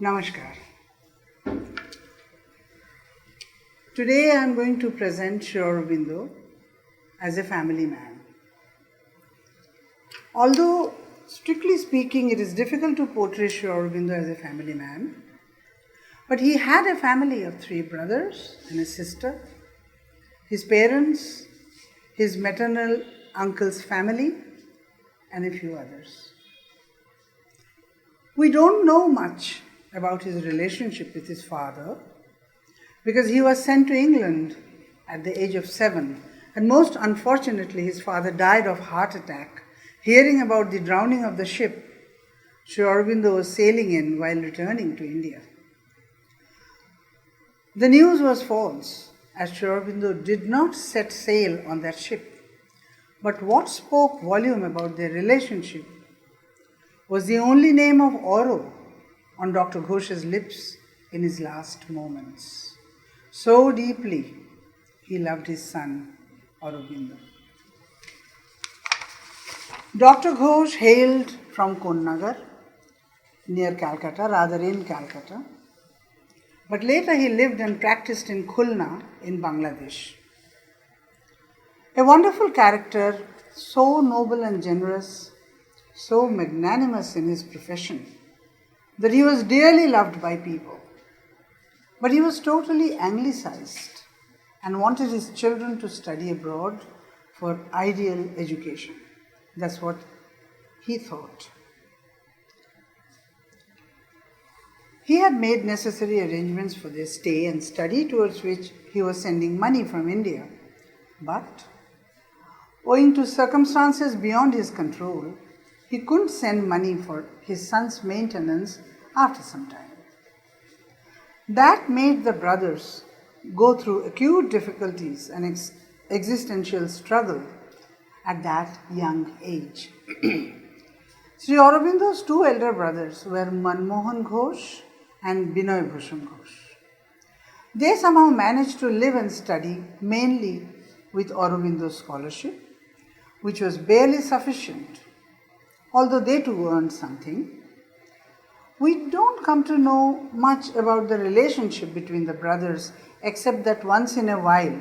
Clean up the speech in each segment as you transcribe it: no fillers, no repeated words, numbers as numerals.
Namaskar. Today I am going to present Sri Aurobindo as a family man. Although, strictly speaking, it is difficult to portray Sri Aurobindo as a family man, but he had a family of 3 brothers and a sister, his parents, his maternal uncle's family, and a few others. We don't know much about his relationship with his father because he was sent to England at the age of 7, and most unfortunately his father died of heart attack hearing about the drowning of the ship Sri Aurobindo was sailing in while returning to India. The news was false, as Sri Aurobindo did not set sail on that ship. But what spoke volume about their relationship was the only name of Auro on Dr. Ghosh's lips in his last moments. So deeply he loved his son, Aurobindo. Dr. Ghosh hailed from Konnagar, near Calcutta, rather in Calcutta, but later he lived and practiced in Khulna in Bangladesh. A wonderful character, so noble and generous, so magnanimous in his profession, that he was dearly loved by people. But he was totally anglicized and wanted his children to study abroad for ideal education. That's what he thought. He had made necessary arrangements for their stay and study, towards which he was sending money from India. But, owing to circumstances beyond his control, he couldn't send money for his son's maintenance after some time. That made the brothers go through acute difficulties and existential struggle at that young age. Sri Aurobindo's 2 elder brothers were Manmohan Ghosh and Binoy Bhushan Ghosh. They somehow managed to live and study mainly with Aurobindo's scholarship, which was barely sufficient, although they too earned something. We don't come to know much about the relationship between the brothers, except that once in a while,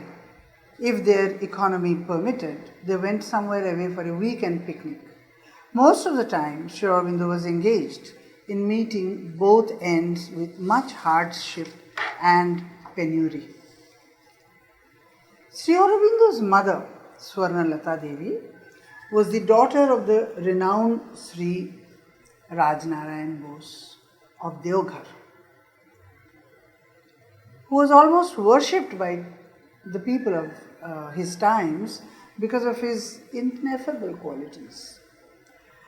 if their economy permitted, they went somewhere away for a weekend picnic. Most of the time, Sri Aurobindo was engaged in meeting both ends with much hardship and penury. Sri Aurobindo's mother, Swarnadevi, was the daughter of the renowned Sri Rajnarayan Bose of Deoghar, who was almost worshipped by the people of his times because of his ineffable qualities.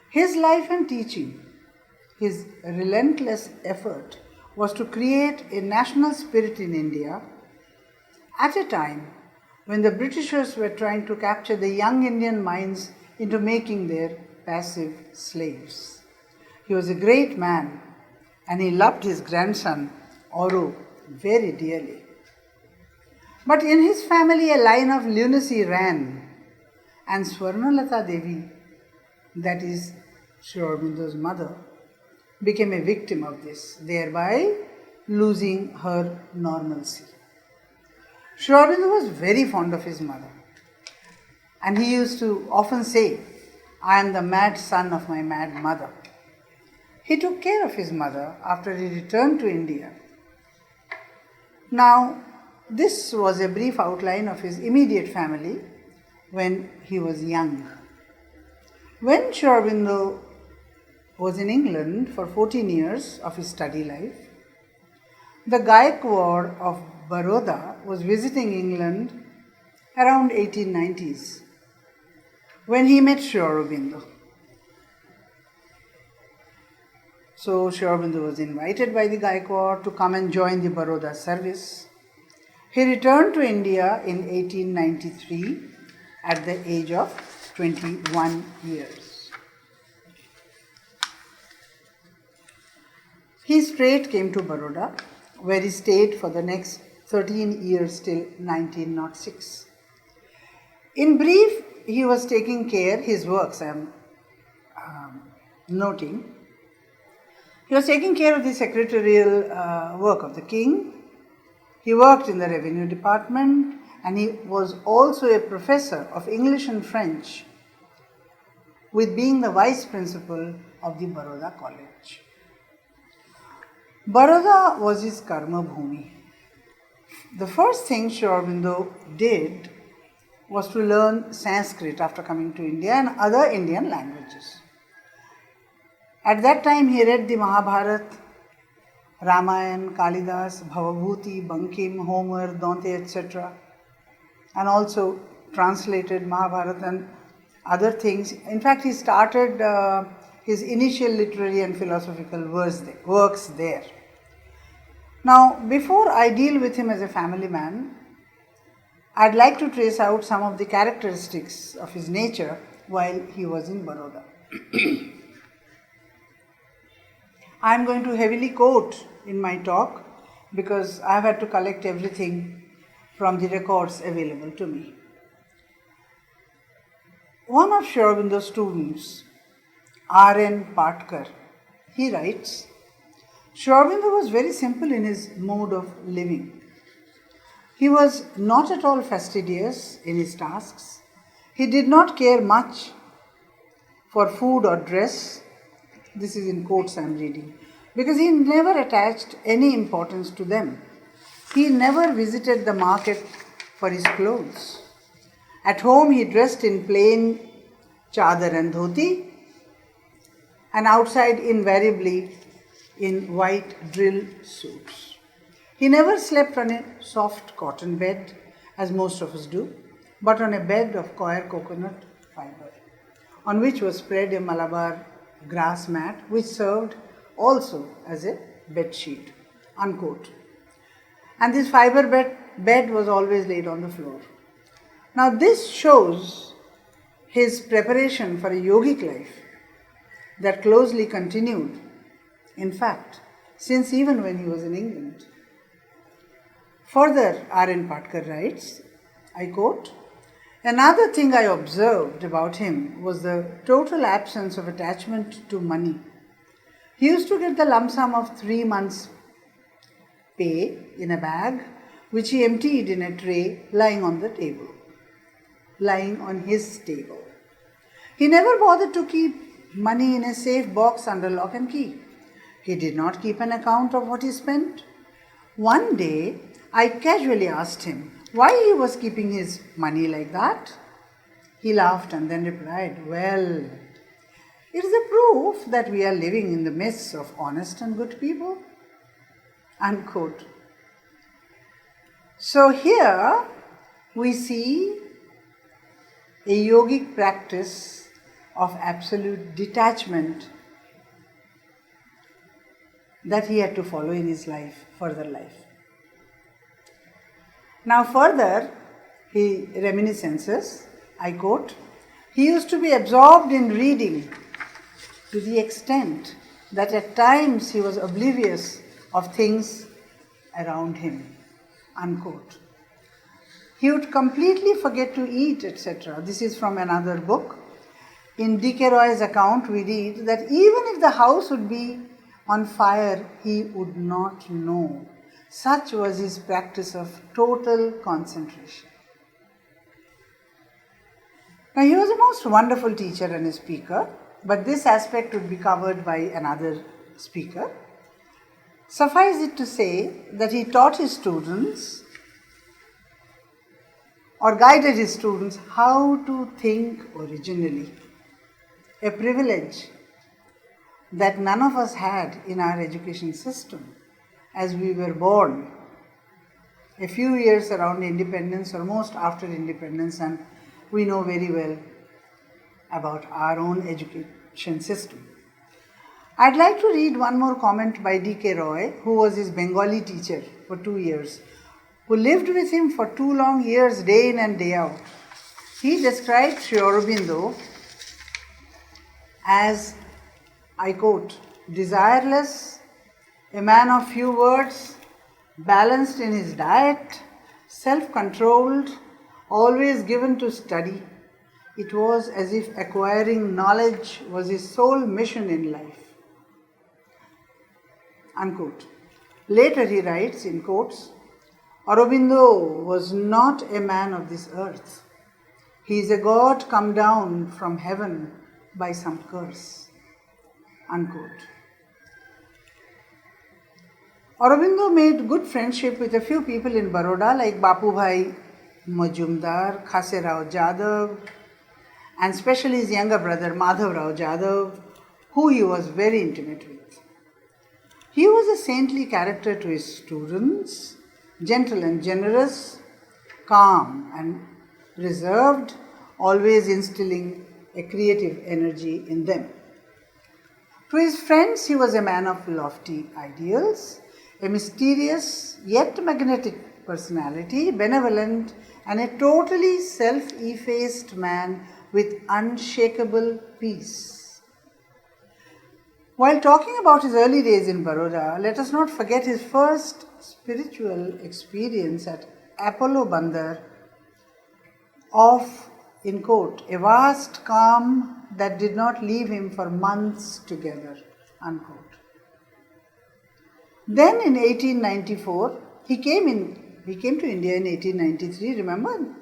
His life and teaching, his relentless effort, was to create a national spirit in India at a time when the Britishers were trying to capture the young Indian minds into making their passive slaves. He was a great man, and he loved his grandson, Auro, very dearly. But in his family, a line of lunacy ran, and Swarnalata Devi, that is Sri Aurobindo's mother, became a victim of this, thereby losing her normalcy. Sri Aurobindo was very fond of his mother, and he used to often say, "I am the mad son of my mad mother." He took care of his mother after he returned to India. Now, this was a brief outline of his immediate family when he was young. When Sri Aurobindo was in England for 14 years of his study life, the Gaikwar of Baroda was visiting England around 1890s when he met Sri Aurobindo. So Sri Aurobindo was invited by the Gaikwar to come and join the Baroda service. He returned to India in 1893 at the age of 21 years. He straight came to Baroda, where he stayed for the next 13 years till 1906. In brief, he was taking care, his works I am noting, He was taking care of the secretarial work of the king. He worked in the revenue department, and he was also a professor of English and French, with being the vice principal of the Baroda College. Baroda was his karma bhumi. The first thing Sri Aurobindo did was to learn Sanskrit after coming to India and other Indian languages. At that time he read the Mahabharata, Ramayana, Kalidas, Bhavabhuti, Bankim, Homer, Dante, etc. and also translated Mahabharata and other things. In fact, he started his initial literary and philosophical works there. Now, before I deal with him as a family man, I'd like to trace out some of the characteristics of his nature while he was in Baroda. I'm going to heavily quote in my talk because I've had to collect everything from the records available to me. One of Sri Aurobindo's students, R.N. Patkar, he writes, Sri Aurobindo was very simple in his mode of living. He was not at all fastidious in his tasks. He did not care much for food or dress. This is in quotes I am reading. Because he never attached any importance to them. He never visited the market for his clothes. At home he dressed in plain chadar and dhoti, and outside invariably in white drill suits. He never slept on a soft cotton bed, as most of us do, but on a bed of coir coconut fibre, on which was spread a Malabar grass mat, which served also as a bed sheet, unquote. And this fibre bed was always laid on the floor. Now this shows his preparation for a yogic life that closely continued, in fact, since even when he was in England. Further, R.N. Patkar writes, I quote, another thing I observed about him was the total absence of attachment to money. He used to get the lump sum of 3 months' pay in a bag, which he emptied in a tray lying on the table, lying on his table. He never bothered to keep money in a safe box under lock and key. He did not keep an account of what he spent. One day, I casually asked him why he was keeping his money like that. He laughed and then replied, well, it is a proof that we are living in the midst of honest and good people. Unquote. So here we see a yogic practice of absolute detachment that he had to follow in his life, further life. Now further, he reminiscences, I quote, he used to be absorbed in reading to the extent that at times he was oblivious of things around him, unquote. He would completely forget to eat, etc. This is from another book. In D.K. Roy's account, we read that even if the house would be on fire, he would not know. Such was his practice of total concentration. Now, he was a most wonderful teacher and a speaker, but this aspect would be covered by another speaker. Suffice it to say that he taught his students or guided his students how to think originally, a privilege that none of us had in our education system as we were born a few years around independence or most after independence, and we know very well about our own education system. I'd like to read one more comment by D.K. Roy, who was his Bengali teacher for 2 years, who lived with him for 2 long years, day in and day out. He described Sri Aurobindo as, I quote, desireless, a man of few words, balanced in his diet, self-controlled, always given to study. It was as if acquiring knowledge was his sole mission in life. Unquote. Later he writes, in quotes, Aurobindo was not a man of this earth. He is a god come down from heaven by some curse. Unquote. Aurobindo made good friendship with a few people in Baroda like Bapu Bhai Majumdar, Khase Rao Jadhav, and especially his younger brother Madhav Rao Jadhav, who he was very intimate with. He was a saintly character to his students, gentle and generous, calm and reserved, always instilling a creative energy in them. To his friends, he was a man of lofty ideals, a mysterious yet magnetic personality, benevolent, and a totally self-effaced man with unshakable peace. While talking about his early days in Baroda, let us not forget his first spiritual experience at Apollo Bandar of, in quote, a vast calm that did not leave him for months together, unquote. Then in 1894, he came to India in 1893, remember?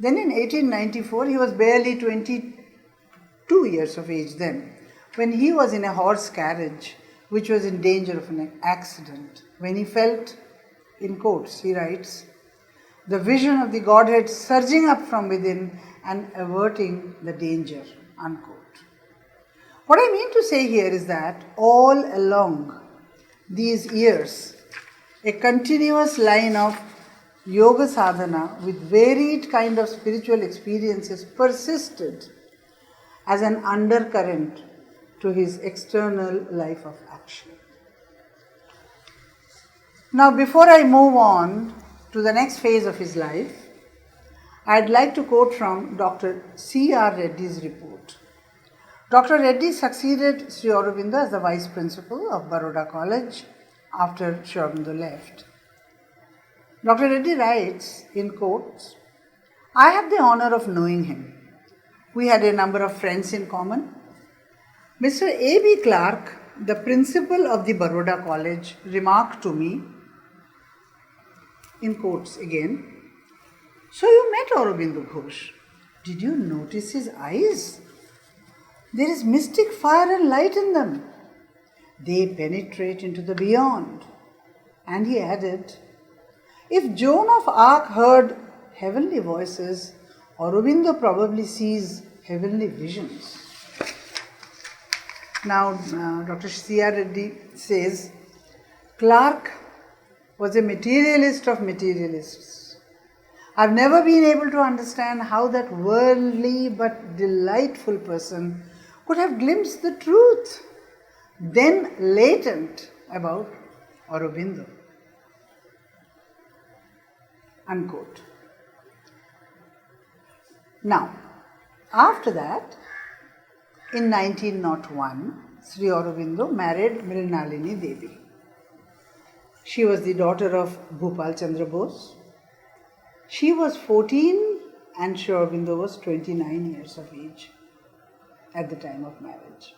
Then in 1894, he was barely 22 years of age then, when he was in a horse carriage which was in danger of an accident. When he felt, in quotes, he writes, the vision of the Godhead surging up from within and averting the danger, unquote. What I mean to say here is that all along these years, a continuous line of yoga sadhana with varied kind of spiritual experiences persisted as an undercurrent to his external life of action. Now, before I move on to the next phase of his life, I'd like to quote from Dr. C.R. Reddy's report. Dr. Reddy succeeded Sri Aurobindo as the Vice Principal of Baroda College after Sri Aurobindo left. Dr. Reddy writes, in quotes, I had the honor of knowing him. We had a number of friends in common. Mr. A.B. Clark, the principal of the Baroda College, remarked to me, in quotes again, so you met Aurobindo Ghosh. Did you notice his eyes? There is mystic fire and light in them. They penetrate into the beyond. And he added, if Joan of Arc heard heavenly voices, Aurobindo probably sees heavenly visions. Now, Dr. C.R. Reddy says, Clark was a materialist of materialists. I've never been able to understand how that worldly but delightful person could have glimpsed the truth, then latent, about Aurobindo. Unquote. Now, after that, in 1901, Sri Aurobindo married Mrinalini Devi. She was the daughter of Bhupal Chandra Bose. She was 14 and Sri Aurobindo was 29 years of age at the time of marriage.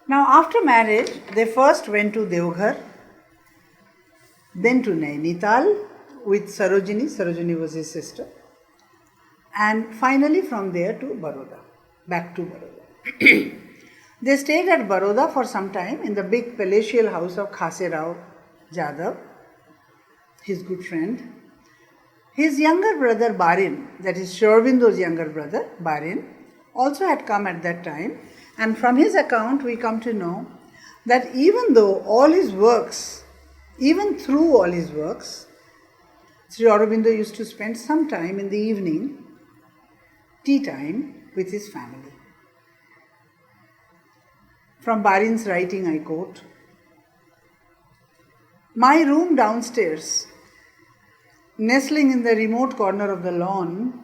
Now, after marriage, they first went to Deoghar, then to Nainital with Sarojini. Sarojini was his sister. And finally from there to Baroda, back to Baroda. They stayed at Baroda for some time in the big palatial house of Khase Rao Jadhav, his good friend. His younger brother Barin, that is Sri Aurobindo's younger brother Barin, also had come at that time, and from his account we come to know that even through all his works, Sri Aurobindo used to spend some time in the evening, tea time, with his family. From Barin's writing, I quote, my room downstairs, nestling in the remote corner of the lawn,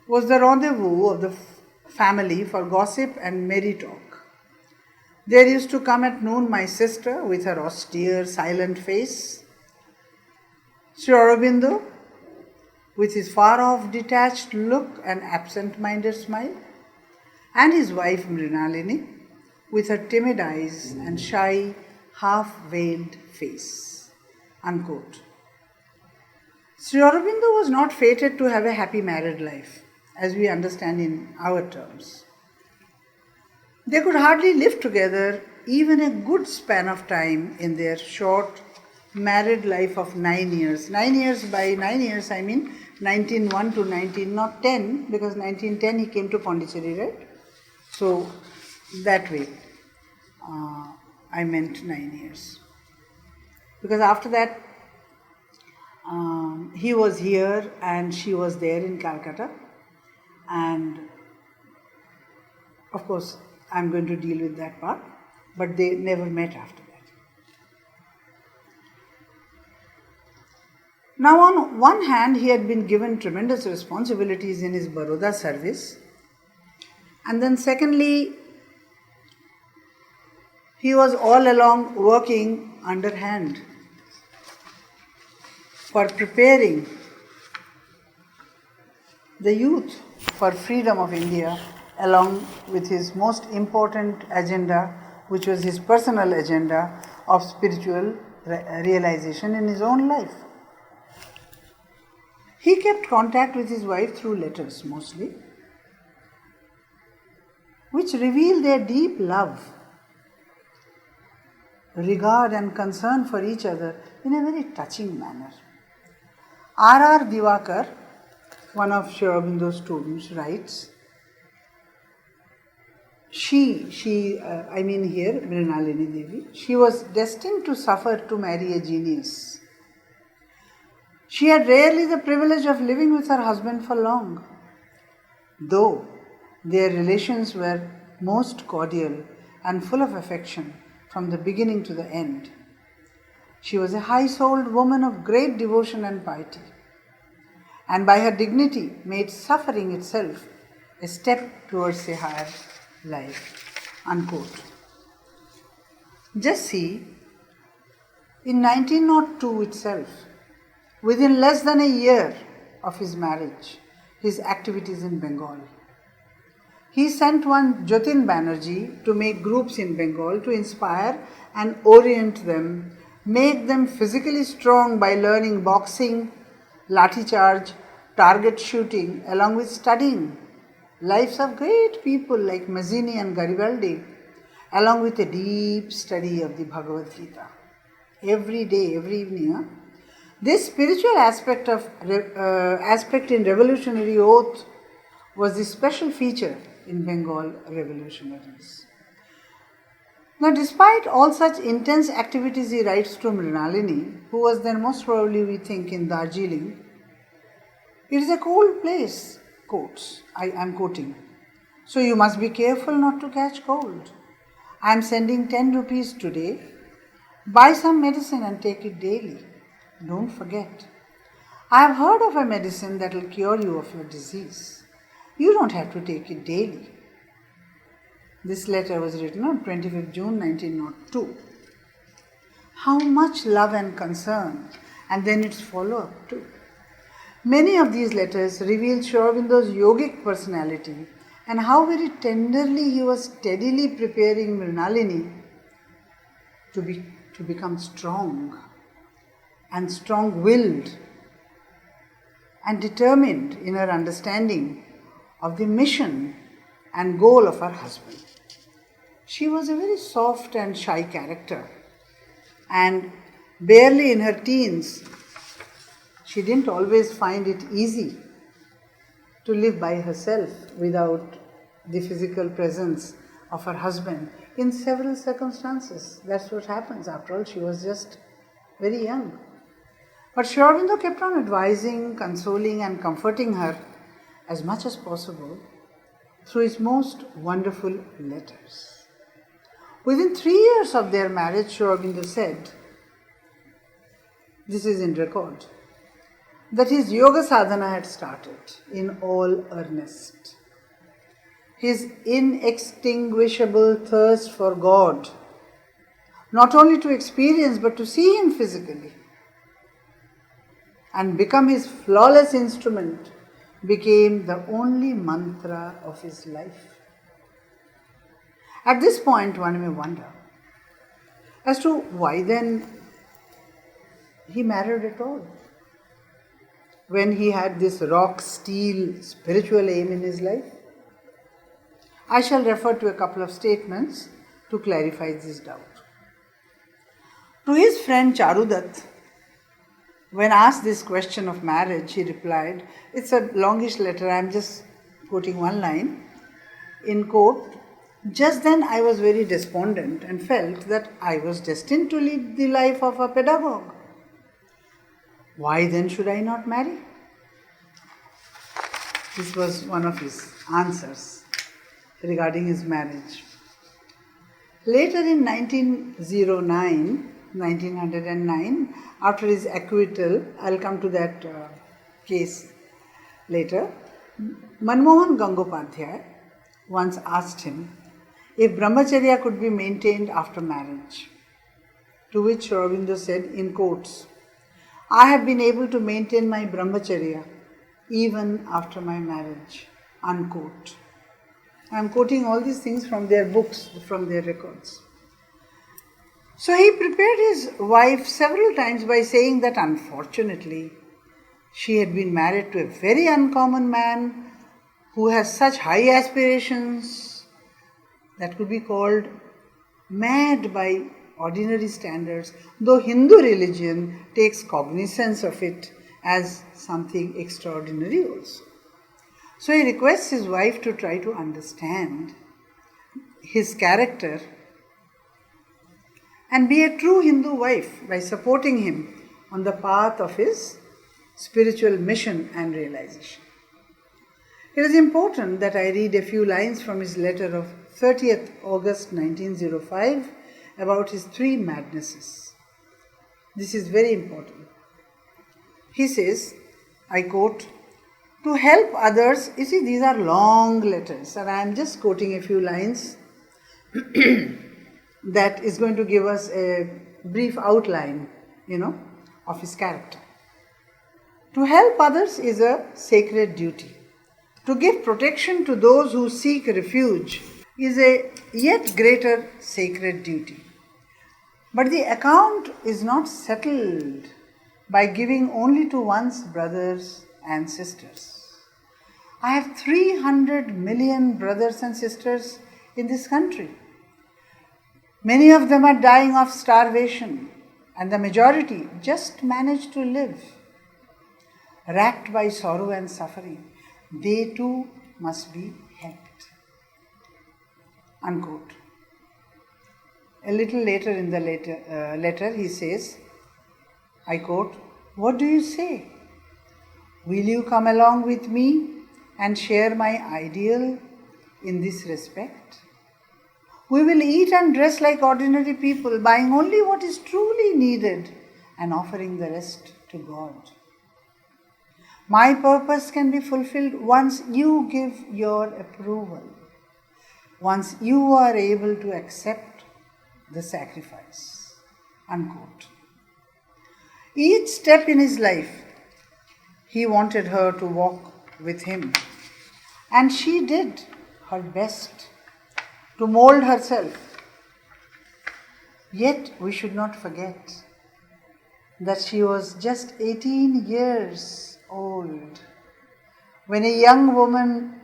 was the rendezvous of the family for gossip and merry talk. There used to come at noon my sister with her austere, silent face, Sri Aurobindo with his far-off detached look and absent-minded smile, and his wife Mrinalini with her timid eyes and shy, half-veiled face. Unquote. Sri Aurobindo was not fated to have a happy married life, as we understand in our terms. They could hardly live together even a good span of time in their short married life of 9 years. 9 years, by 9 years I mean 1901 to 19, not 10, because 1910 he came to Pondicherry, right? So that way I meant 9 years. Because after that he was here and she was there in Calcutta, and of course I'm going to deal with that part, but they never met after that. Now, on one hand, he had been given tremendous responsibilities in his Baroda service, and then secondly, he was all along working underhand for preparing the youth for freedom of India, along with his most important agenda, which was his personal agenda of spiritual realization in his own life. He kept contact with his wife through letters mostly, which reveal their deep love, regard and concern for each other in a very touching manner. R.R. Divakar, one of Sri Aurobindo's students, writes, I mean here, Mrinalini Devi, she was destined to suffer to marry a genius. She had rarely the privilege of living with her husband for long, though their relations were most cordial and full of affection from the beginning to the end. She was a high-souled woman of great devotion and piety, and by her dignity made suffering itself a step towards a higher life. Unquote. Just see, in 1902 itself, within less than a year of his marriage, his activities in Bengal. He sent one Jatin Banerjee to make groups in Bengal to inspire and orient them, make them physically strong by learning boxing, lathi charge, target shooting, along with studying lives of great people like Mazzini and Garibaldi, along with a deep study of the Bhagavad Gita. Every day, every evening. This spiritual aspect in revolutionary oath was the special feature in Bengal revolutionaries. Now, despite all such intense activities, he writes to Mrinalini, who was then most probably, we think, in Darjeeling, it is a cold place, quotes, I am quoting, so you must be careful not to catch cold. I am sending 10 rupees today. Buy some medicine and take it daily. Don't forget. I have heard of a medicine that will cure you of your disease. You don't have to take it daily. This letter was written on 25th June 1902. How much love and concern, and then its follow-up too. Many of these letters reveal Sri Aurobindo's yogic personality and how very tenderly he was steadily preparing Mrinalini to become strong and strong-willed and determined in her understanding of the mission and goal of her husband. She was a very soft and shy character, and barely in her teens, she didn't always find it easy to live by herself without the physical presence of her husband in several circumstances. That's what happens. After all, she was just very young. But Sri Aurobindo kept on advising, consoling and comforting her as much as possible through his most wonderful letters. Within 3 years of their marriage, Sri Aurobindo said, this is in record, that his yoga sadhana had started in all earnest. His inextinguishable thirst for God, not only to experience but to see Him physically and become His flawless instrument, became the only mantra of his life. At this point, one may wonder, as to why then he married at all, when he had this rock steel spiritual aim in his life. I shall refer to a couple of statements to clarify this doubt. To his friend Charudat, when asked this question of marriage, he replied, it's a longish letter, I am just quoting one line, in quote, just then I was very despondent and felt that I was destined to lead the life of a pedagogue. Why then should I not marry? This was one of his answers regarding his marriage. Later in 1909, after his acquittal, I'll come to that case later, Manmohan Gangopadhyay once asked him if brahmacharya could be maintained after marriage. To which Sri Aurobindo said, in quotes, I have been able to maintain my brahmacharya even after my marriage, unquote. I am quoting all these things from their books, from their records. So he prepared his wife several times by saying that unfortunately she had been married to a very uncommon man who has such high aspirations that could be called mad by ordinary standards, though Hindu religion takes cognizance of it as something extraordinary also. So he requests his wife to try to understand his character and be a true Hindu wife by supporting him on the path of his spiritual mission and realization. It is important that I read a few lines from his letter of 30th August 1905 about his three madnesses. This is very important. He says, I quote, to help others, you see these are long letters and I am just quoting a few lines that is going to give us a brief outline, of his character. To help others is a sacred duty. To give protection to those who seek refuge is a yet greater sacred duty. But the account is not settled by giving only to one's brothers and sisters. I have 300 million brothers and sisters in this country. Many of them are dying of starvation, and the majority just manage to live. Racked by sorrow and suffering, they too must be helped. Unquote. A little later in the letter he says, I quote, what do you say? Will you come along with me and share my ideal in this respect? We will eat and dress like ordinary people, buying only what is truly needed and offering the rest to God. My purpose can be fulfilled once you give your approval, once you are able to accept the sacrifice. Unquote. Each step in his life, he wanted her to walk with him, and she did her best to mold herself. Yet we should not forget that she was just 18 years old when a young woman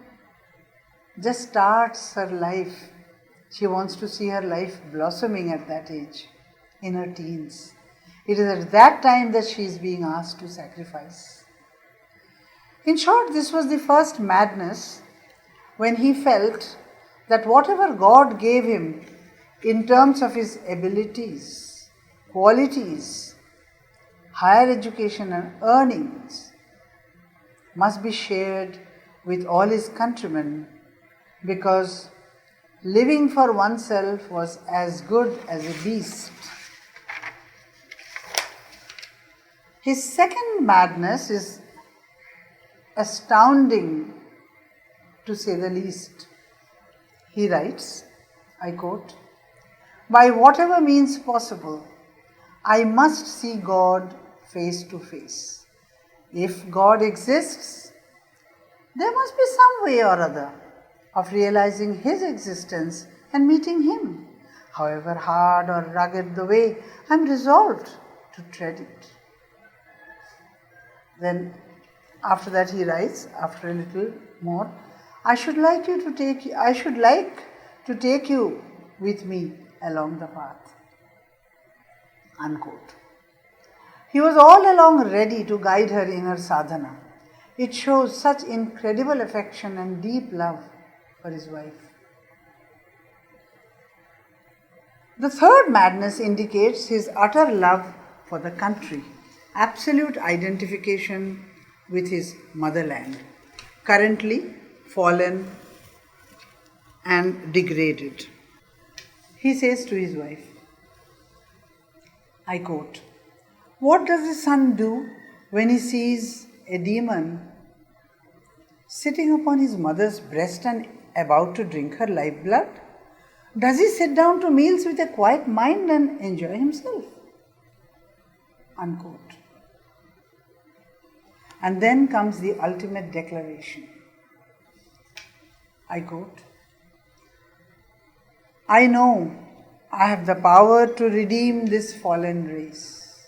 just starts her life. She wants to see her life blossoming at that age, in her teens. It is at that time that she is being asked to sacrifice. In short, this was the first madness when he felt that whatever God gave him in terms of his abilities, qualities, higher education and earnings must be shared with all his countrymen, because living for oneself was as good as a beast. His second madness is astounding, to say the least. He writes, I quote, by whatever means possible, I must see God face to face. If God exists, there must be some way or other of realizing His existence and meeting Him. However hard or rugged the way, I am resolved to tread it. Then after that he writes, after a little more, I should like to take you with me along the path. Unquote. He was all along ready to guide her in her sadhana. It shows such incredible affection and deep love for his wife. The third madness indicates his utter love for the country, absolute identification with his motherland, currently fallen and degraded. He says to his wife, I quote, what does a son do when he sees a demon sitting upon his mother's breast and about to drink her lifeblood? Does he sit down to meals with a quiet mind and enjoy himself? Unquote. And then comes the ultimate declaration. I quote, I know I have the power to redeem this fallen race.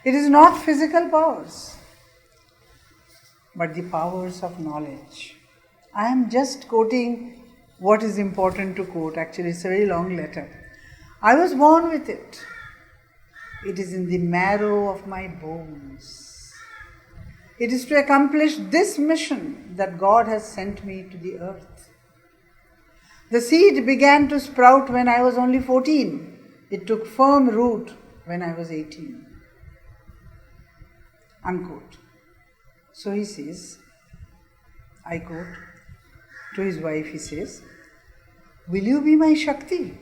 It is not physical powers, but the powers of knowledge. I am just quoting what is important to quote. Actually, it's a very long letter. I was born with it. It is in the marrow of my bones. It is to accomplish this mission that God has sent me to the earth. The seed began to sprout when I was only 14. It took firm root when I was 18. Unquote. So he says, I quote, to his wife he says, will you be my Shakti?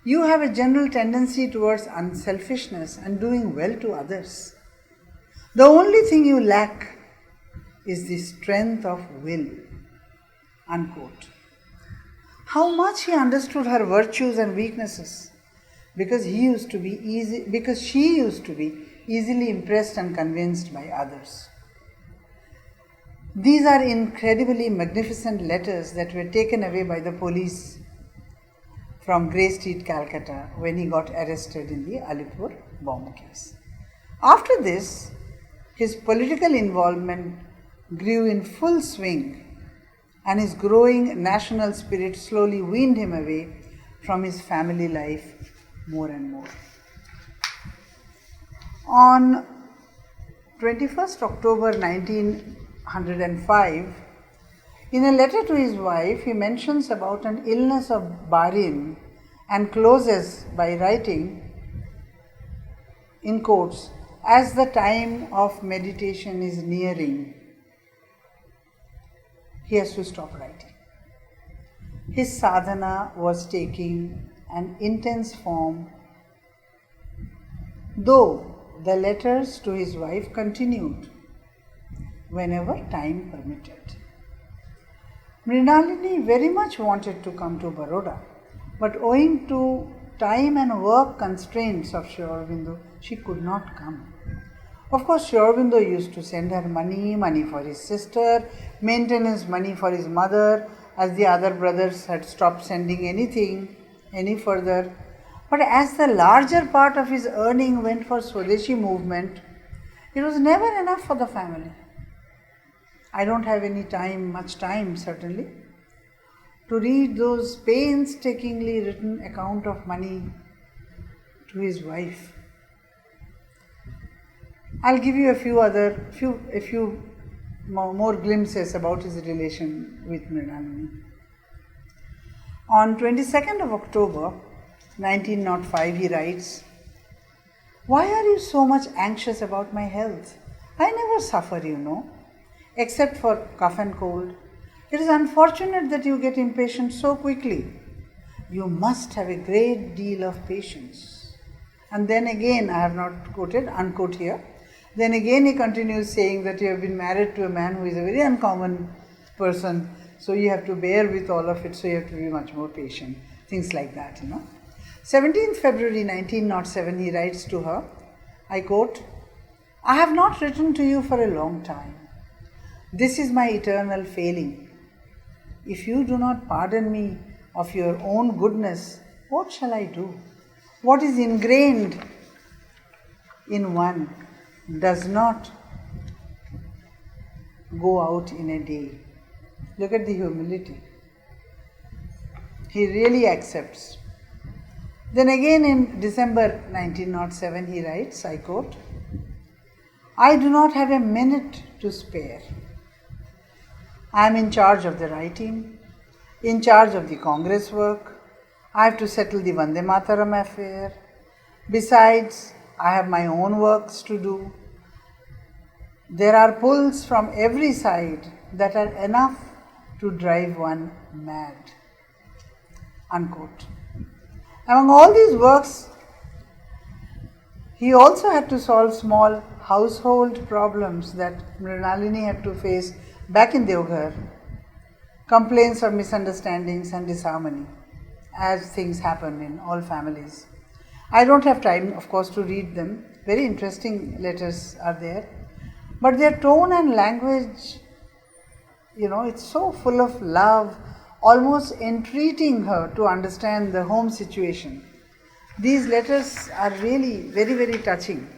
You have a general tendency towards unselfishness and doing well to others. The only thing you lack is the strength of will. Unquote. How much he understood her virtues and weaknesses, because she used to be easily impressed and convinced by others. These are incredibly magnificent letters that were taken away by the police from Grey Street, Calcutta, when he got arrested in the Alipur bomb case. After this, his political involvement grew in full swing, and his growing national spirit slowly weaned him away from his family life more and more. On 21st October 1905, in a letter to his wife, he mentions about an illness of Barin and closes by writing, in quotes, as the time of meditation is nearing. He has to stop writing. His sadhana was taking an intense form, though the letters to his wife continued whenever time permitted. Mrinalini very much wanted to come to Baroda, but owing to time and work constraints of Sri Aurobindo, she could not come. Of course, Sri Aurobindo used to send her money for his sister, maintenance money for his mother, as the other brothers had stopped sending anything any further. But as the larger part of his earning went for Swadeshi movement, it was never enough for the family. I don't have much time certainly, to read those painstakingly written account of money to his wife. I'll give you a few more glimpses about his relation with Mrinalini. On 22nd of October 1905, he writes, why are you so much anxious about my health? I never suffer, except for cough and cold. It is unfortunate that you get impatient so quickly. You must have a great deal of patience. And then again, I have not quoted, unquote here. Then again he continues saying that you have been married to a man who is a very uncommon person, so you have to bear with all of it, so you have to be much more patient. Things like that, 17th February 1907, he writes to her, I quote, I have not written to you for a long time. This is my eternal failing. If you do not pardon me of your own goodness, what shall I do? What is ingrained in one does not go out in a day. Look at the humility. He really accepts. Then again in December 1907 he writes, I quote, I do not have a minute to spare. I am in charge of the writing, in charge of the Congress work. I have to settle the Vande Mataram affair. Besides, I have my own works to do. There are pulls from every side that are enough to drive one mad. Unquote. Among all these works, he also had to solve small household problems that Mrinalini had to face back in Deoghar, complaints of misunderstandings and disharmony, as things happen in all families. I don't have time, of course, to read them. Very interesting letters are there. But their tone and language, it's so full of love, almost entreating her to understand the home situation. These letters are really very, very touching.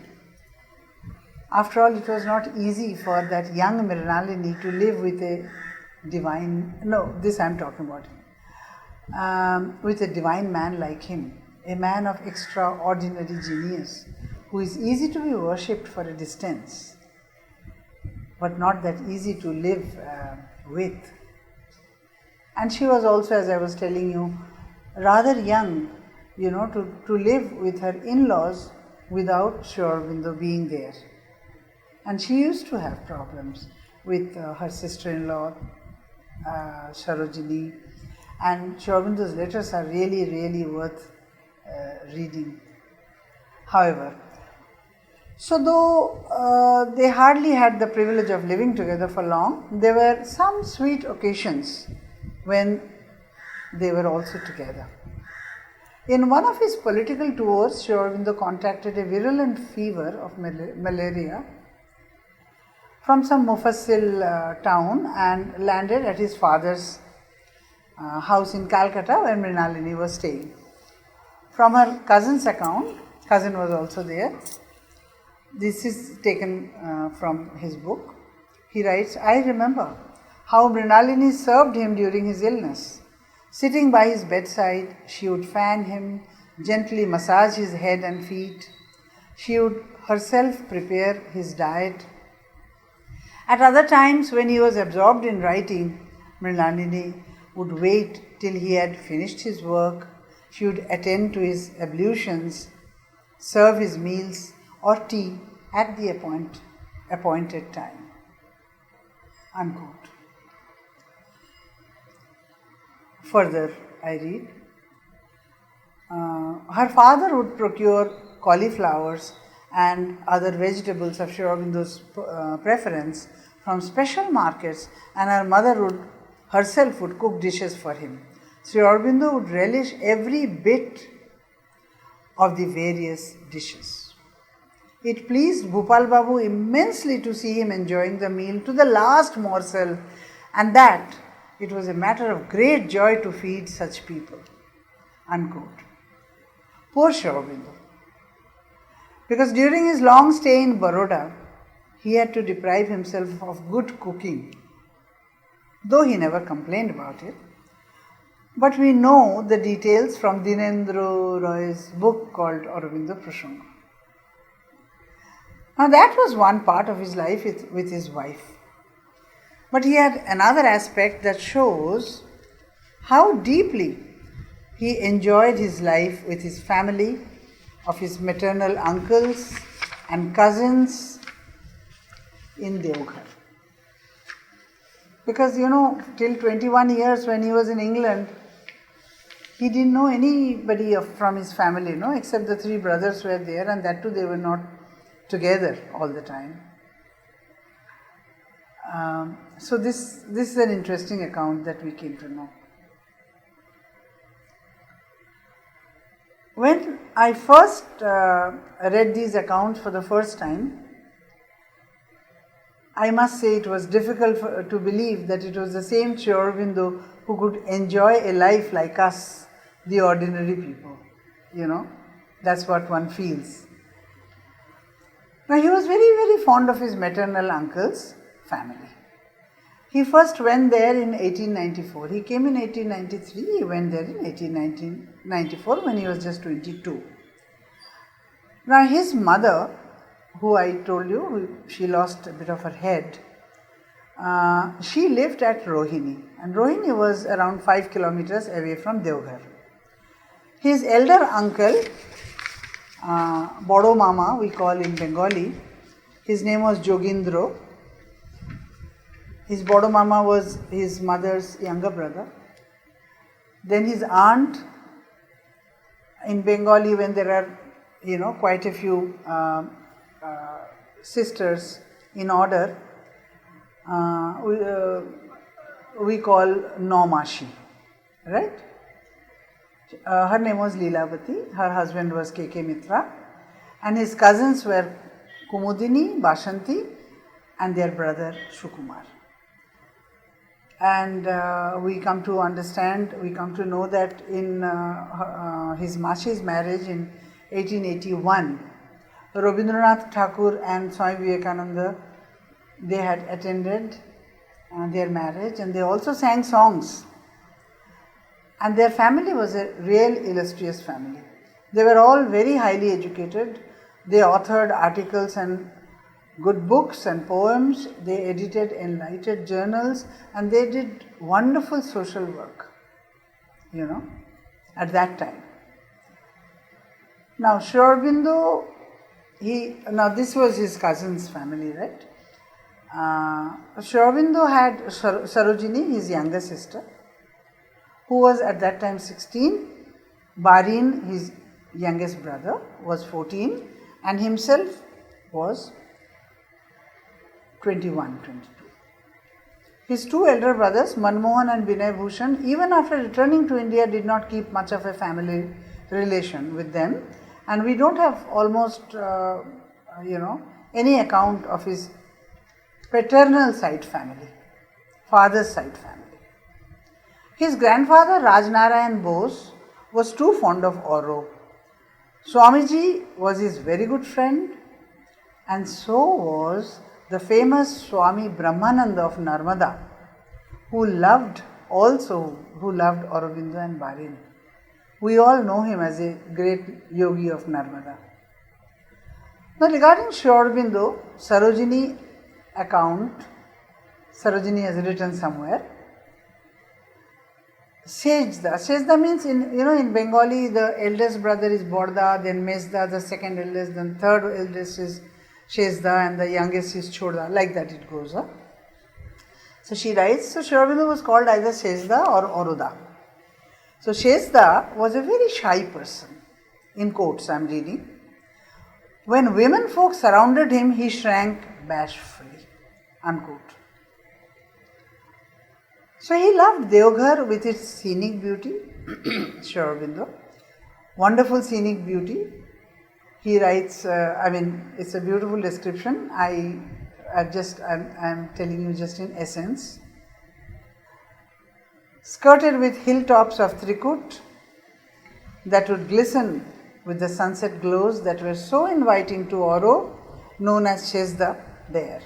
After all, it was not easy for that young Mrinalini to live with a divine, with a divine man like him, a man of extraordinary genius, who is easy to be worshipped for a distance, but not that easy to live with. And she was also, as I was telling you, rather young, to live with her in-laws without Sri Aurobindo being there. And she used to have problems with her sister-in-law, Sarojini, and Sri Aurobindo's letters are really, really worth reading. However, so though they hardly had the privilege of living together for long, there were some sweet occasions when they were also together. In one of his political tours, Sri Aurobindo contracted a virulent fever of malaria from some Mufassil town and landed at his father's house in Calcutta where Mrinalini was staying. From her cousin's account, cousin was also there. This is taken from his book. He writes, I remember how Mrinalini served him during his illness. Sitting by his bedside, she would fan him, gently massage his head and feet. She would herself prepare his diet. At other times, when he was absorbed in writing, Mrinalini would wait till he had finished his work. She would attend to his ablutions, serve his meals or tea at the appointed time. Unquote. Further, I read, her father would procure cauliflowers and other vegetables of Sri Aurobindo's preference from special markets, and her mother herself would cook dishes for him. Sri Aurobindo would relish every bit of the various dishes. It pleased Bhupal Babu immensely to see him enjoying the meal to the last morsel, and that it was a matter of great joy to feed such people. Unquote. Poor Sri Aurobindo. Because during his long stay in Baroda, he had to deprive himself of good cooking, though he never complained about it. But we know the details from Dinendra Roy's book called Aurobindo Prasanga. Now that was one part of his life with his wife. But he had another aspect that shows how deeply he enjoyed his life with his family, of his maternal uncles and cousins in Deoghar. Because till 21 years when he was in England, he didn't know anybody from his family, except the 3 brothers were there, and that too they were not together all the time. So this is an interesting account that we came to know. When I first read these accounts for the first time, I must say it was difficult to believe that it was the same Sri Aurobindo who could enjoy a life like us the ordinary people, that's what one feels. Now he was very, very fond of his maternal uncle's family. He first went there in 1894. He came in 1893, he went there in 1894 when he was just 22. Now his mother, who I told you, she lost a bit of her head, she lived at Rohini, and Rohini was around 5 kilometers away from Deoghar. His elder uncle, Bodo Mama we call in Bengali, his name was Jogindro. His Bodo Mama was his mother's younger brother. Then his aunt, in Bengali when there are quite a few sisters in order, we call Naumashi, right? Her name was Leelavati, her husband was K.K. Mitra, and his cousins were Kumudini, Bashanti, and their brother Shukumar. And we come to know that in his Mashi's marriage in 1881, Rabindranath Thakur and Swami Vivekananda, they had attended their marriage, and they also sang songs. And their family was a real illustrious family. They were all very highly educated. They authored articles and good books and poems. They edited enlightened journals, and they did wonderful social work, at that time. Now Sri Aurobindo, this was his cousin's family, right? Sri Aurobindo had Sarojini, his younger sister, who was at that time 16. Barin, his youngest brother, was 14, and himself was 21, 22. His two elder brothers, Manmohan and Vinay Bhushan, even after returning to India, did not keep much of a family relation with them, and we don't have almost, any account of his paternal side family, father's side family. His grandfather Rajnarayan Bose was too fond of Auro. Swamiji was his very good friend, and so was the famous Swami Brahmananda of Narmada, who loved Aurobindo and Barin. We all know him as a great yogi of Narmada. Now regarding Sri Aurobindo, Sarojini has written somewhere, Sejda means in Bengali the eldest brother is Borda, then Mesda, the second eldest, then third eldest is Sejda, and the youngest is Choda. Like that it goes. So she writes, so Sri Aurobindo was called either Sejda or Oroda. So Sejda was a very shy person, in quotes I am reading. When women folk surrounded him, he shrank bashfully, unquote. So he loved Deoghar with its scenic beauty, Sri Aurobindo, wonderful scenic beauty. He writes, it's a beautiful description. I'm telling you just in essence. Skirted with hilltops of Trikut that would glisten with the sunset glows that were so inviting to Auro, known as Sejda, there.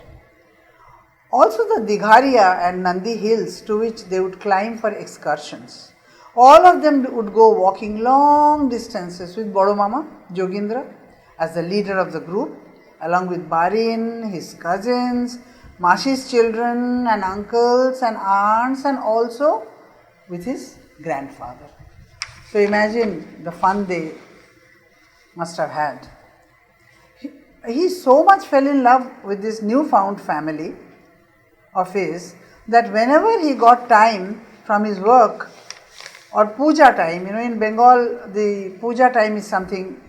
Also the Digharia and Nandi hills to which they would climb for excursions. All of them would go walking long distances with Bodo Mama, Jogindra, as the leader of the group, along with Barin, his cousins, Mashi's children and uncles and aunts, and also with his grandfather. So imagine the fun they must have had. He so much fell in love with this newfound family of his that whenever he got time from his work or puja time, in Bengal the puja time is something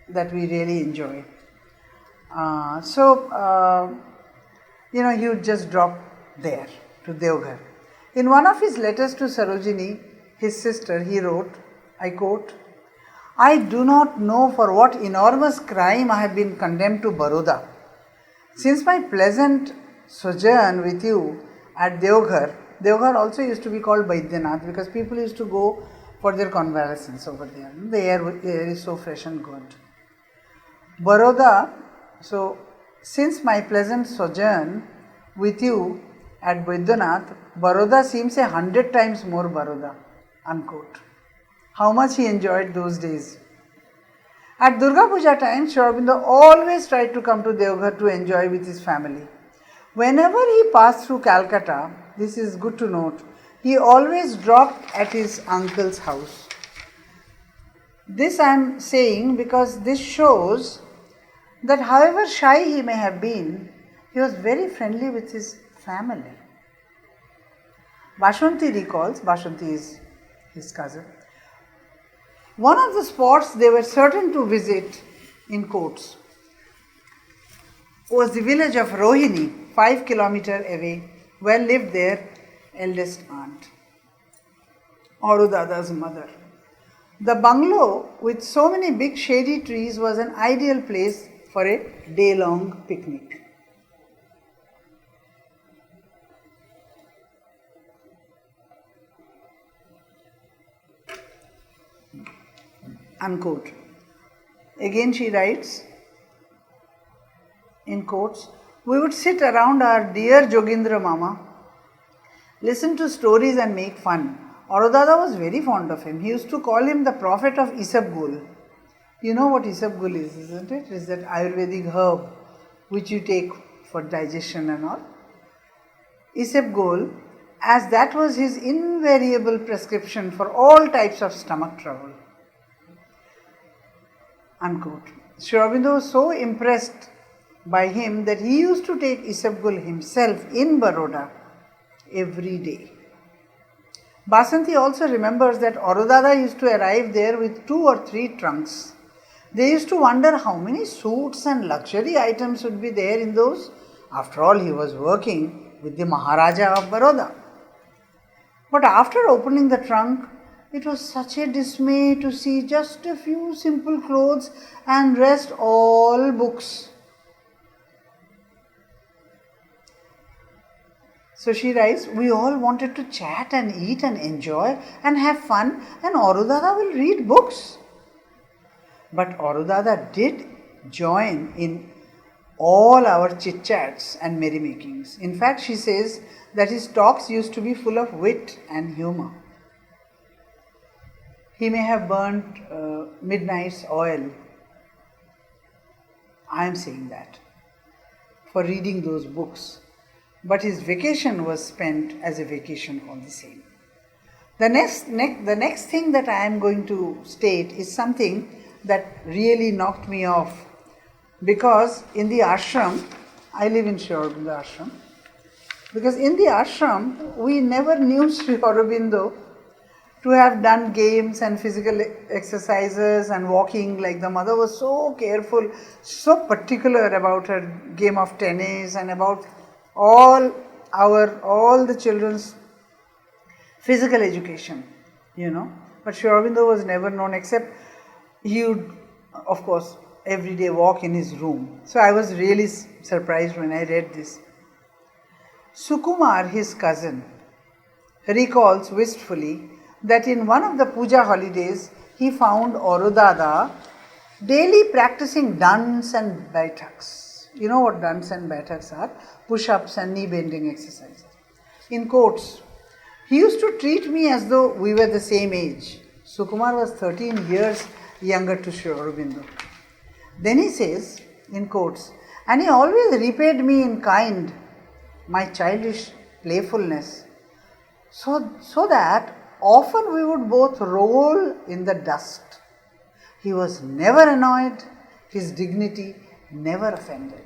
that we really enjoy. He would just drop there to Deoghar. In one of his letters to Sarojini, his sister, he wrote, I quote, I do not know for what enormous crime I have been condemned to Baroda. Since my pleasant sojourn with you at Deoghar also used to be called Baidyanath because people used to go for their convalescence over there. The air is so fresh and good. Baroda, so since my pleasant sojourn with you at Baidyanath, Baroda seems 100 times more Baroda, unquote. How much he enjoyed those days. At Durga Puja time, Sri Aurobindo always tried to come to Deoghar to enjoy with his family. Whenever he passed through Calcutta, this is good to note, he always dropped at his uncle's house. This I am saying because this shows that however shy he may have been, he was very friendly with his family. Bashanti recalls, Bashanti is his cousin, one of the spots they were certain to visit, in quotes, was the village of Rohini, 5 kilometers away, where lived their eldest aunt, Aurudada's mother. The bungalow with so many big shady trees was an ideal place for a day-long picnic. Unquote. Again she writes, in quotes, we would sit around our dear Jogindra Mama, listen to stories and make fun. Aurudada was very fond of him. He used to call him the prophet of Isabgol. You know what Isabgol is, isn't it? It's that Ayurvedic herb which you take for digestion and all. Isabgol, as that was his invariable prescription for all types of stomach trouble. Unquote. Sri Aurobindo was so impressed by him that he used to take Isabgol himself in Baroda every day. Basanti also remembers that Aurudada used to arrive there with 2 or 3 trunks. They used to wonder how many suits and luxury items would be there in those. After all, he was working with the Maharaja of Baroda. But after opening the trunk, it was such a dismay to see just a few simple clothes and rest all books. So she writes, we all wanted to chat and eat and enjoy and have fun, and Aurudada will read books. But Aurudada did join in all our chit-chats and merrymakings. In fact, she says that his talks used to be full of wit and humour. He may have burnt midnight's oil, I am saying that, for reading those books. But his vacation was spent as a vacation all the same. The next thing that I am going to state is something that really knocked me off, because in the ashram, I live in Sri Aurobindo ashram, because in the ashram we never knew Sri Aurobindo to have done games and physical exercises and walking. Like the mother was so careful, so particular about her game of tennis and about all the children's physical education, But Sri Aurobindo was never known, except he would, of course, every day walk in his room. So I was really surprised when I read this. Sukumar, his cousin, recalls wistfully that in one of the puja holidays, he found Aurudada daily practicing dance and baithaks. You know what dance and baithaks are? Push-ups and knee-bending exercises. In quotes, he used to treat me as though we were the same age. Sukumar was 13 years younger to Sri Aurobindo. Then he says, in quotes, and he always repaid me in kind my childish playfulness, so that often we would both roll in the dust. He was never annoyed, his dignity never offended.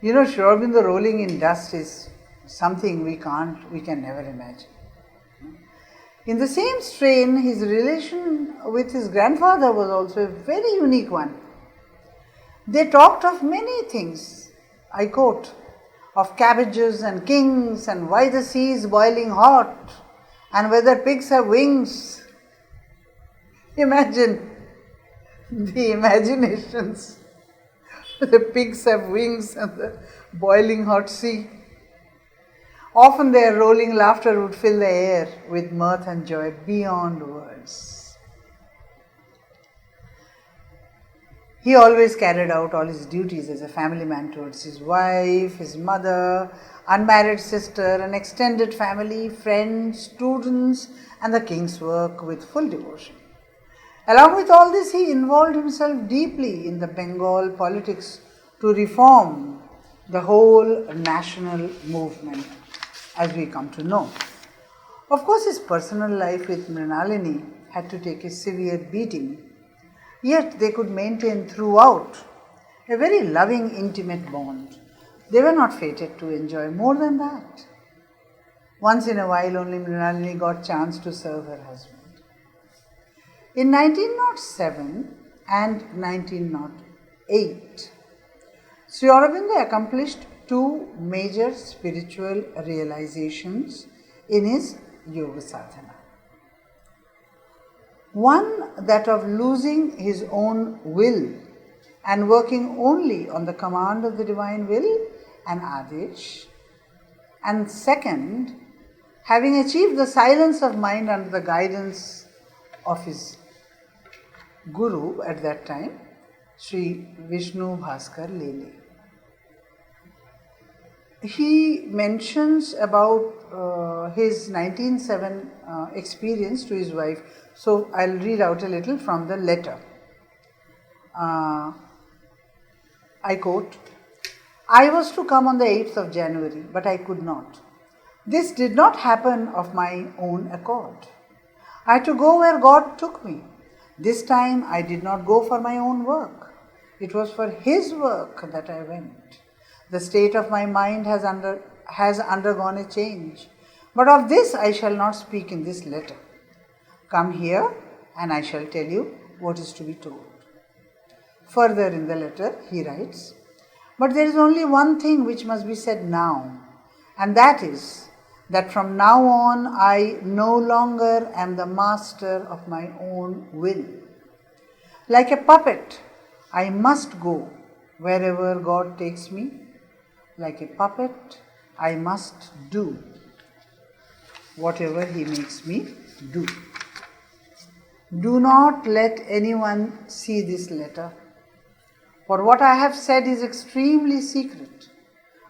Sri Aurobindo rolling in dust is something we can never imagine. In the same strain, his relation with his grandfather was also a very unique one. They talked of many things, I quote, of cabbages and kings and why the sea is boiling hot and whether pigs have wings. Imagine the imaginations. The pigs have wings and the boiling hot sea. Often their rolling laughter would fill the air with mirth and joy beyond words. He always carried out all his duties as a family man towards his wife, his mother, unmarried sister, an extended family, friends, students, and the king's work with full devotion. Along with all this, he involved himself deeply in the Bengal politics to reform the whole national movement, as we come to know. Of course, his personal life with Mrinalini had to take a severe beating, yet they could maintain throughout a very loving, intimate bond. They were not fated to enjoy more than that. Once in a while, only Mrinalini got chance to serve her husband. In 1907 and 1908, Sri Aurobindo accomplished two major spiritual realizations in his yoga sadhana. One, that of losing his own will and working only on the command of the divine will and adesh. And second, having achieved the silence of mind under the guidance of his Guru at that time, Sri Vishnu Bhaskar Lele. He mentions about his 1907 experience to his wife. So I'll read out a little from the letter. I quote, "I was to come on the 8th of January, but I could not. This did not happen of my own accord. I had to go where God took me. This time I did not go for my own work. It was for His work that I went. The state of my mind has undergone a change, but of this I shall not speak in this letter. Come here and I shall tell you what is to be told." Further in the letter he writes, "But there is only one thing which must be said now, and that is that from now on I no longer am the master of my own will. Like a puppet, I must go wherever God takes me. Like a puppet, I must do whatever He makes me do. Do not let anyone see this letter, for what I have said is extremely secret.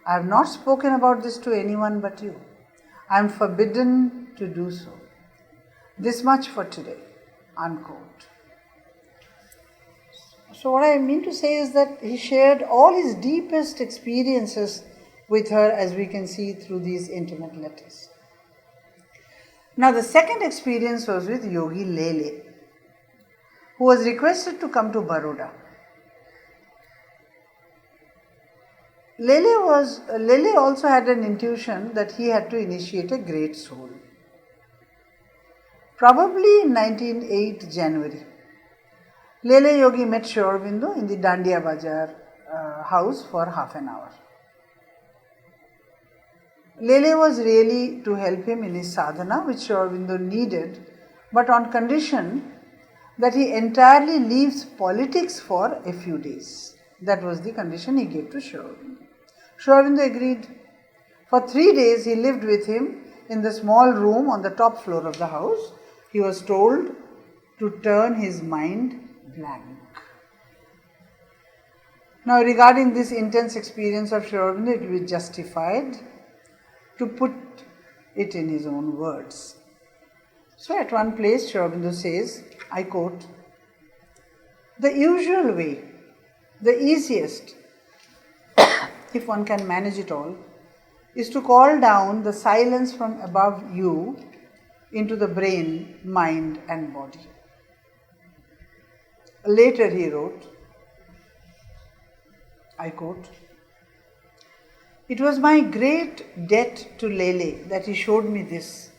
I have not spoken about this to anyone but you. I am forbidden to do so. This much for today." Unquote. So what I mean to say is that he shared all his deepest experiences with her, as we can see through these intimate letters. Now the second experience was with Yogi Lele, who was requested to come to Baroda. Lele also had an intuition that he had to initiate a great soul. Probably in 1908 January, Lele Yogi met Sri Aurobindo in the Dandiya Bazaar house for half an hour. Lele was really to help him in his sadhana, which Sri Aurobindo needed, but on condition that he entirely leaves politics for a few days. That was the condition he gave to Sri Aurobindo. Sri Aurobindo agreed. For 3 days he lived with him in the small room on the top floor of the house. He was told to turn his mind blank. Now regarding this intense experience of Sri Aurobindo, it will be justified to put it in his own words. So at one place Sri Aurobindo says, I quote, "The usual way, the easiest, if one can manage it all, is to call down the silence from above you into the brain, mind and body." Later he wrote, I quote, "It was my great debt to Lele that he showed me this.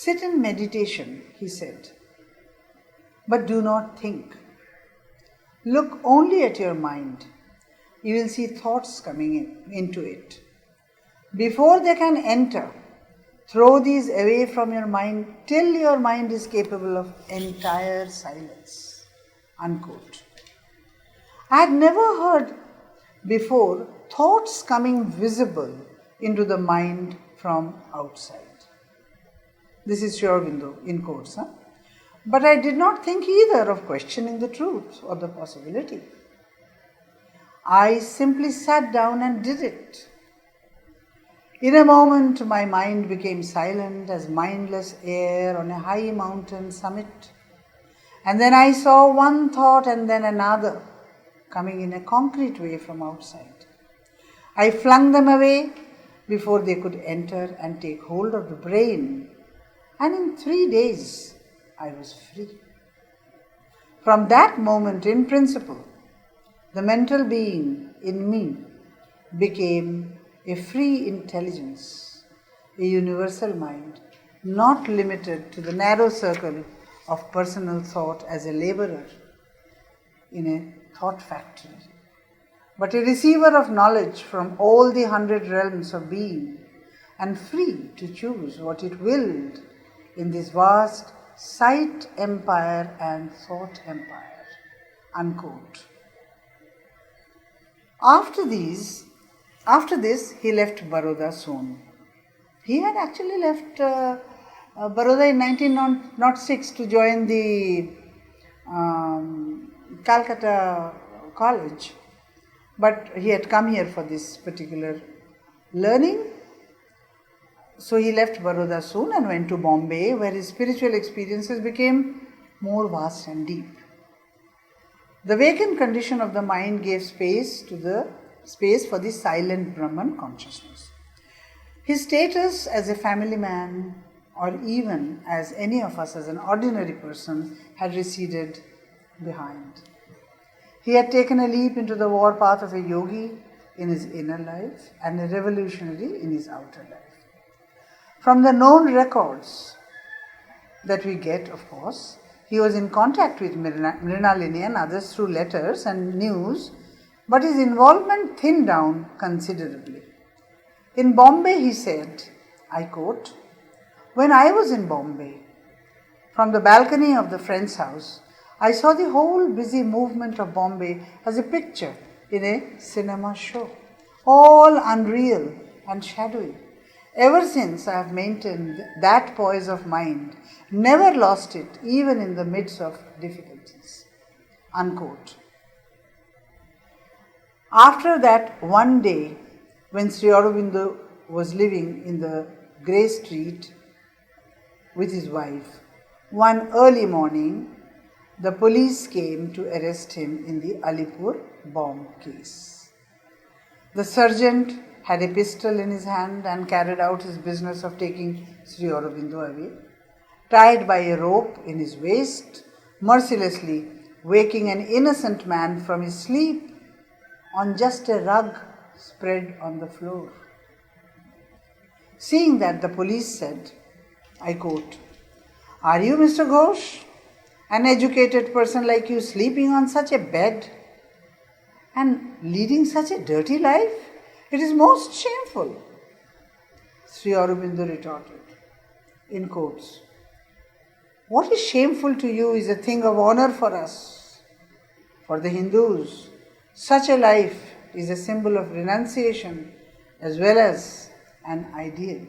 Sit in meditation," he said, "but do not think. Look only at your mind. You will see thoughts coming into it. Before they can enter, throw these away from your mind till your mind is capable of entire silence." Unquote. I had never heard before thoughts coming visible into the mind from outside. This is Sri Aurobindo in quotes. But I did not think either of questioning the truth or the possibility. I simply sat down and did it. In a moment, my mind became silent as mindless air on a high mountain summit. And then I saw one thought and then another coming in a concrete way from outside. I flung them away before they could enter and take hold of the brain. And in 3 days, I was free. From that moment, in principle, the mental being in me became a free intelligence, a universal mind, not limited to the narrow circle of personal thought as a laborer in a thought factory, but a receiver of knowledge from all the 100 realms of being and free to choose what it willed in this vast sight empire and thought empire. Unquote. After this, he left Baroda soon. He had actually left Baroda in 1906 to join the Calcutta College. But he had come here for this particular learning. So he left Baroda soon and went to Bombay, where his spiritual experiences became more vast and deep. The vacant condition of the mind gave space for the silent Brahman consciousness. His status as a family man, or even as any of us as an ordinary person, had receded behind. He had taken a leap into the war path of a yogi in his inner life and a revolutionary in his outer life. From the known records that we get, of course, he was in contact with Mrinalini and others through letters and news, but his involvement thinned down considerably. In Bombay, he said, I quote, "When I was in Bombay, from the balcony of the friend's house, I saw the whole busy movement of Bombay as a picture in a cinema show, all unreal and shadowy. Ever since, I have maintained that poise of mind, never lost it even in the midst of difficulties." Unquote. After that one day, when Sri Aurobindo was living in the Grey Street with his wife, one early morning, the police came to arrest him in the Alipur bomb case. The sergeant had a pistol in his hand and carried out his business of taking Sri Aurobindo away, tied by a rope in his waist, mercilessly waking an innocent man from his sleep on just a rug spread on the floor. Seeing that, the police said, I quote, "Are you, Mr. Ghosh, an educated person like you, sleeping on such a bed and leading such a dirty life? It is most shameful." Sri Aurobindo retorted, in quotes, "What is shameful to you is a thing of honor for us. For the Hindus, such a life is a symbol of renunciation as well as an ideal."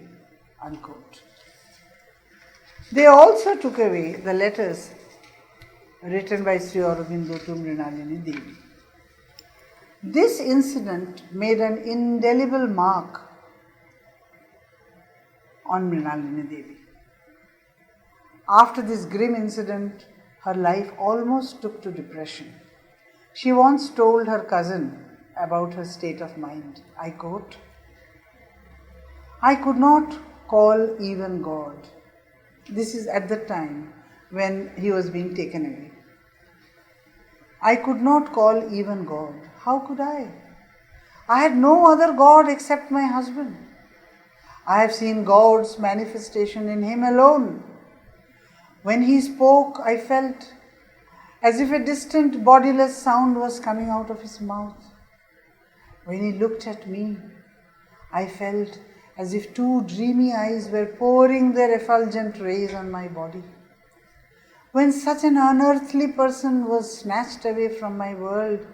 Unquote. They also took away the letters written by Sri Aurobindo to Mrinalini Devi. This incident made an indelible mark on Mrinalini Devi. After this grim incident, her life almost took to depression. She once told her cousin about her state of mind. I quote, "I could not call even God." This is at the time when he was being taken away. "I could not call even God. How could I? I had no other God except my husband. I have seen God's manifestation in him alone. When he spoke, I felt as if a distant bodiless sound was coming out of his mouth. When he looked at me, I felt as if two dreamy eyes were pouring their effulgent rays on my body. When such an unearthly person was snatched away from my world,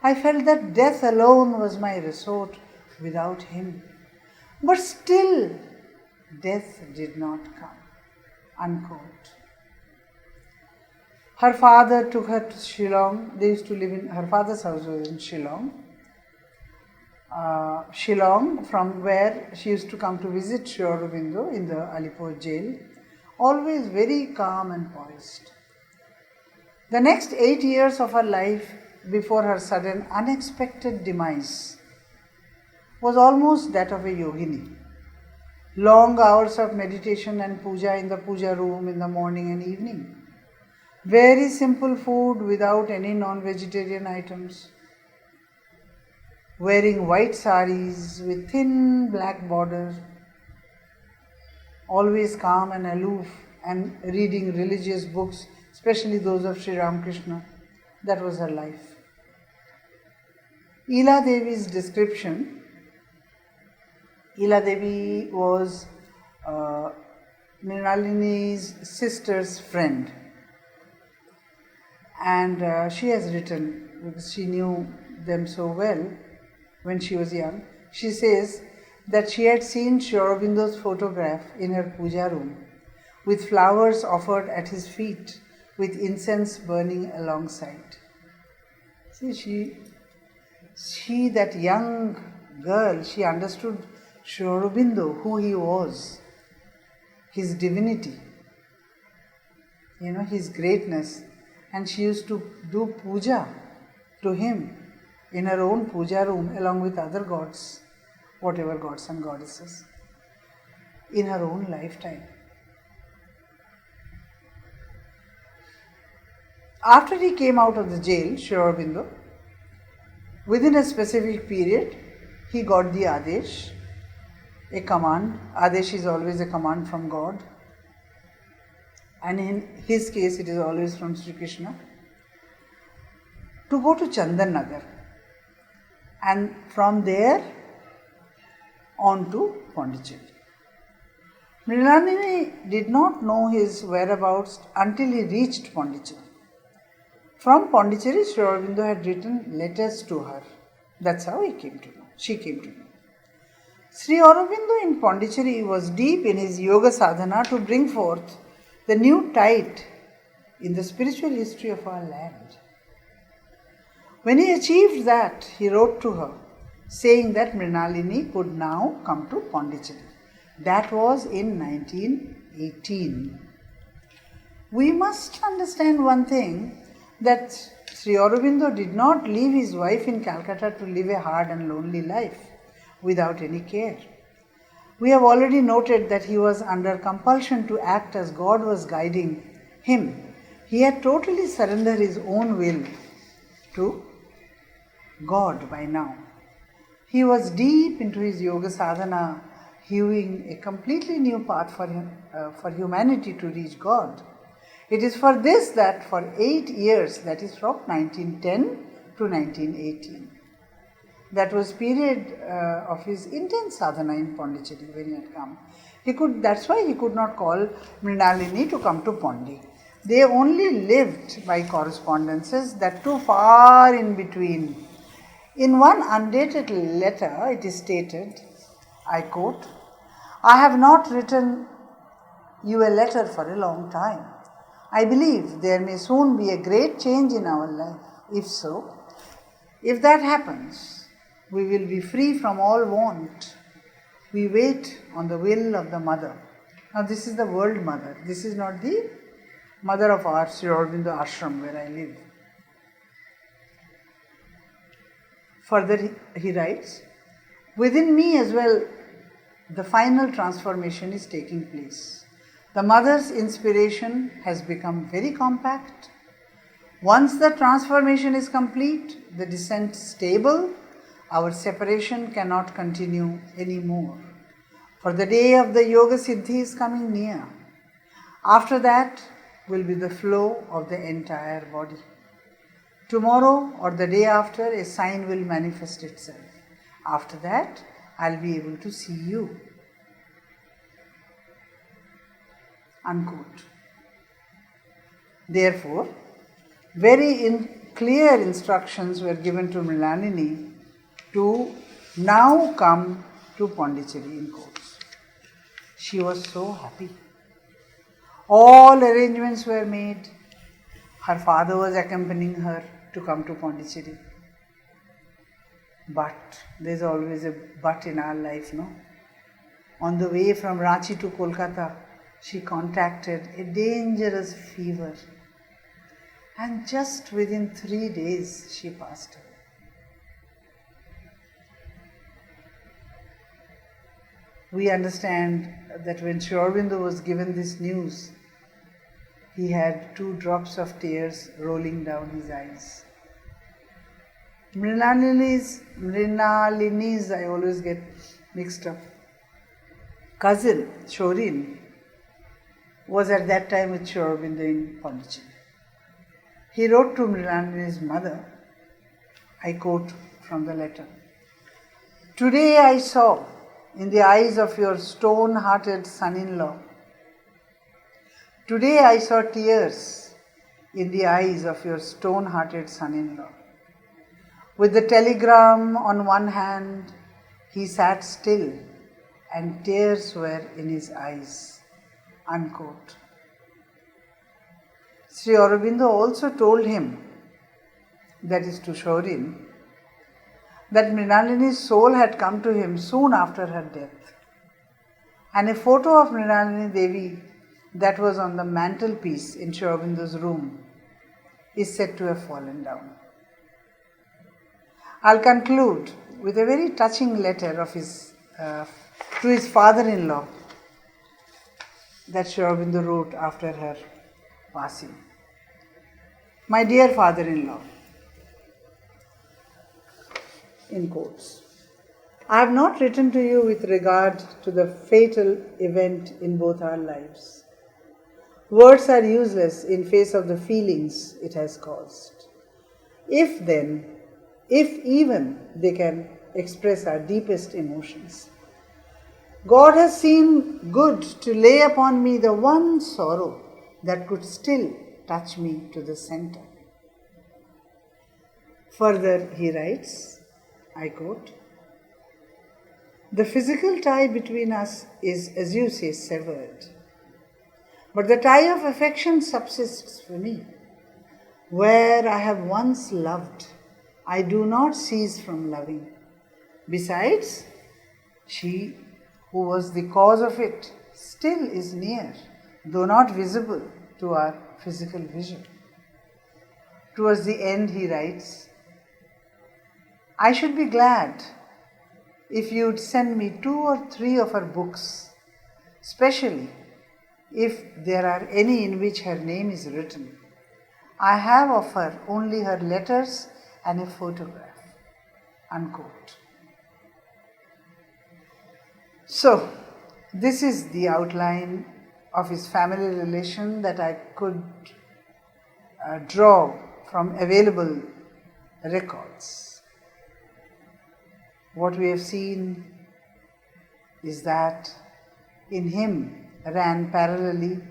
I felt that death alone was my resort without him. But still, death did not come. Unquote. Her father took her to Shillong. They used to live in, her father's house was in Shillong. Shillong, from where she used to come to visit Sri Aurobindo in the Alipur jail, always very calm and poised. The next 8 years of her life before her sudden unexpected demise was almost that of a yogini. Long hours of meditation and puja in the puja room in the morning and evening. Very simple food without any non-vegetarian items. Wearing white saris with thin black border. Always calm and aloof and reading religious books, especially those of Sri Ramakrishna. That was her life. Ila Devi's description. Ila Devi was Mrinalini's sister's friend. And she has written, because she knew them so well when she was young, she says that she had seen Sri Aurobindo's photograph in her puja room, with flowers offered at his feet, with incense burning alongside. See, she, that young girl, she understood Sri Aurobindo, who he was, his divinity, his greatness. And she used to do puja to him in her own puja room along with other gods, whatever gods and goddesses, in her own lifetime. After he came out of the jail, Sri Aurobindo, within a specific period, he got the Adesh, a command. Adesh is always a command from God. And in his case, it is always from Sri Krishna, to go to Chandan Nagar, and from there on to Pondicherry. Mrinalini did not know his whereabouts until he reached Pondicherry. From Pondicherry, Sri Aurobindo had written letters to her. That's how she came to know. Sri Aurobindo in Pondicherry was deep in his yoga sadhana to bring forth the new tide in the spiritual history of our land. When he achieved that, he wrote to her, saying that Mrinalini could now come to Pondicherry. That was in 1918. We must understand one thing, that Sri Aurobindo did not leave his wife in Calcutta to live a hard and lonely life without any care. We have already noted that he was under compulsion to act as God was guiding him. He had totally surrendered his own will to God by now. He was deep into his yoga sadhana, hewing a completely new path for humanity to reach God. It is for this that for 8 years, that is from 1910 to 1918, that was period of his intense sadhana in Pondicherry when he had come. That's why he could not call Mrinalini to come to Pondi. They only lived by correspondences, that too far in between. In one undated letter, it is stated, I quote, "I have not written you a letter for a long time. I believe there may soon be a great change in our life. If so, if that happens, we will be free from all want. We wait on the will of the Mother." Now this is the world Mother. This is not the mother of our Sri Aurobindo Ashram where I live. Further he writes, "Within me as well, the final transformation is taking place. The Mother's inspiration has become very compact. Once the transformation is complete, the descent stable, our separation cannot continue anymore. For the day of the Yoga Siddhi is coming near. After that will be the flow of the entire body. Tomorrow or the day after, a sign will manifest itself. After that, I'll be able to see you." Unquote. Therefore, very clear instructions were given to Mrinalini to now come to Pondicherry in course. She was so happy. All arrangements were made. Her father was accompanying her to come to Pondicherry. But there's always a but in our life, no? On the way from Ranchi to Kolkata, she contracted a dangerous fever. And just within 3 days, she passed away. We understand that when Sri Aurobindo was given this news, he had 2 drops of tears rolling down his eyes. Mrinalini's, I always get mixed up, cousin, Shorin, was at that time with Sri Aurobindo in Pondicherry. He wrote to Mrinalini's mother, I quote from the letter, "Today I saw in the eyes of your stone-hearted son-in-law, today I saw tears in the eyes of your stone-hearted son-in-law. With the telegram on one hand, he sat still and tears were in his eyes." Unquote. Sri Aurobindo also told him, that is to Shorin, that Mrinalini's soul had come to him soon after her death. And a photo of Mrinalini Devi that was on the mantelpiece in Sri Aurobindo's room is said to have fallen down. I'll conclude with a very touching letter of his to his father-in-law that Sri Aurobindo wrote after her passing. My dear father-in-law, in quotes, I have not written to you with regard to the fatal event in both our lives. Words are useless in face of the feelings it has caused. If even they can express our deepest emotions. God has seen good to lay upon me the one sorrow that could still touch me to the center. Further, he writes, I quote, the physical tie between us is, as you say, severed. But the tie of affection subsists for me. Where I have once loved, I do not cease from loving. Besides, she who was the cause of it still is near, though not visible to our physical vision. Towards the end, he writes, I should be glad if you'd send me 2 or 3 of her books, especially if there are any in which her name is written. I have of her only her letters and a photograph. Unquote. So, this is the outline of his family relation that I could draw from available records. What we have seen is that in him ran parallelly,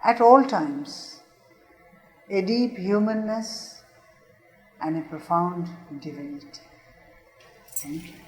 at all times, a deep humanness and a profound divinity. Thank you.